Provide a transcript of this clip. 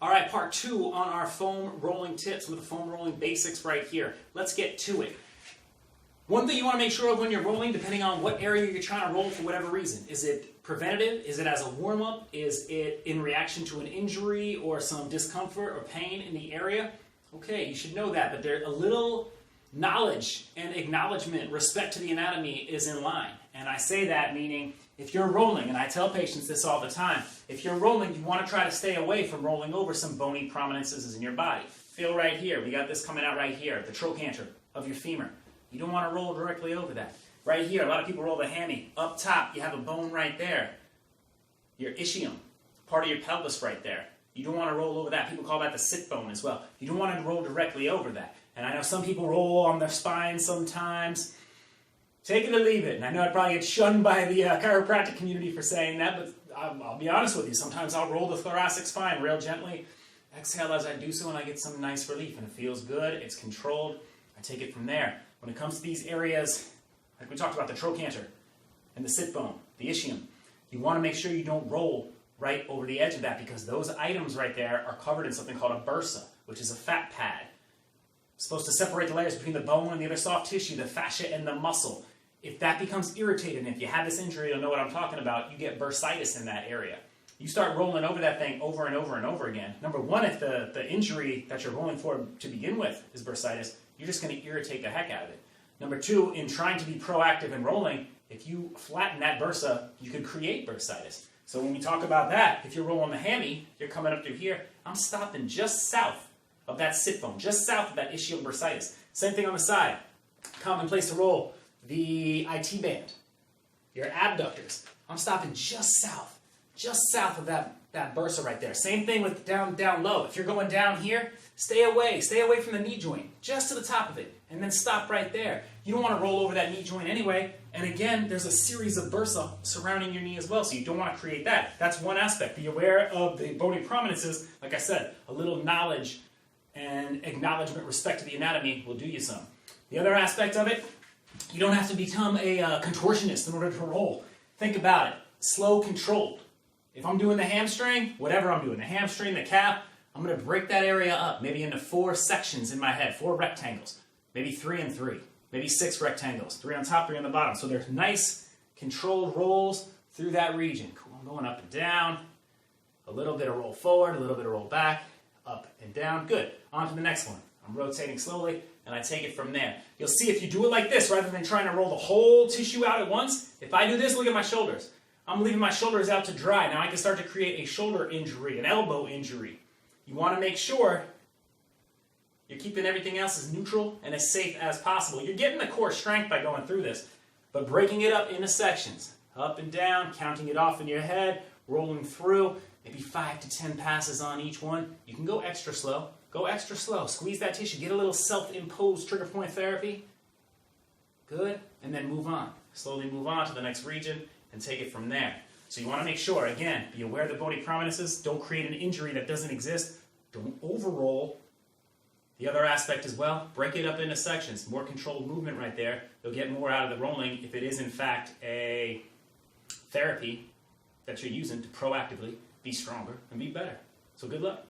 All right, part 2 on our foam rolling tips with the foam rolling basics right here. Let's get to it. One thing you want to make sure of when you're rolling, depending on what area you're trying to roll for whatever reason. Is it preventative? Is it as a warm-up? Is it in reaction to an injury or some discomfort or pain in the area? Okay, you should know that, but there a little knowledge and acknowledgement, respect to the anatomy is in line. And I say that meaning if you're rolling, and I tell patients this all the time, if you're rolling, you want to try to stay away from rolling over some bony prominences in your body. Feel right here. We got this coming out right here, the trochanter of your femur. You don't want to roll directly over that. Right here, a lot of people roll the hammy. Up top, you have a bone right there. Your ischium, part of your pelvis right there. You don't want to roll over that. People call that the sit bone as well. You don't want to roll directly over that. And I know some people roll on their spine sometimes. Take it or leave it. And I know I'd probably get shunned by the chiropractic community for saying that, but I'll be honest with you. Sometimes I'll roll the thoracic spine real gently. Exhale as I do so, and I get some nice relief. And it feels good. It's controlled. I take it from there. When it comes to these areas, like we talked about, the trochanter and the sit bone, the ischium, you want to make sure you don't roll right over the edge of that because those items right there are covered in something called a bursa, which is a fat pad. It's supposed to separate the layers between the bone and the other soft tissue, the fascia and the muscle. If that becomes irritated, and if you have this injury, you'll know what I'm talking about, you get bursitis in that area. You start rolling over that thing over and over and over again. Number one, if the injury that you're rolling for to begin with is bursitis, you're just going to irritate the heck out of it. Number two, in trying to be proactive in rolling, if you flatten that bursa, you could create bursitis. So when we talk about that, if you're rolling the hammy, you're coming up through here, I'm stopping just south of that sit bone, just south of that ischial bursitis. Same thing on the side. Common place to roll the IT band, your abductors. I'm stopping just south of that bursa right there. Same thing with down low. If you're going down here, stay away from the knee joint, just to the top of it, and then stop right there. You don't want to roll over that knee joint anyway, and again, there's a series of bursa surrounding your knee as well, so you don't want to create that. That's one aspect. Be aware of the bony prominences. Like I said, a little knowledge and acknowledgement, respect to the anatomy will do you some. The other aspect of it, you don't have to become a contortionist in order to roll. Think about it. Slow, controlled. If I'm doing the hamstring, whatever I'm doing, the hamstring, the calf, I'm going to break that area up, maybe into 4 sections in my head, 4 rectangles, maybe 3 and 3, maybe 6 rectangles, 3 on top, 3 on the bottom. So there's nice, controlled rolls through that region. Cool. I'm going up and down, a little bit of roll forward, a little bit of roll back, up and down. Good. On to the next one. I'm rotating slowly, and I take it from there. You'll see if you do it like this, rather than trying to roll the whole tissue out at once, if I do this, look at my shoulders. I'm leaving my shoulders out to dry. Now I can start to create a shoulder injury, an elbow injury. You want to make sure you're keeping everything else as neutral and as safe as possible. You're getting the core strength by going through this, but breaking it up into sections. Up and down, counting it off in your head, rolling through, maybe 5 to 10 passes on each one. You can go extra slow. Go extra slow. Squeeze that tissue. Get a little self-imposed trigger point therapy. Good. And then move on. Slowly move on to the next region and take it from there. So you want to make sure, again, be aware of the bony prominences. Don't create an injury that doesn't exist. Don't overroll. The other aspect as well, break it up into sections. More controlled movement right there. You'll get more out of the rolling if it is, in fact, a therapy that you're using to proactively be stronger and be better. So good luck.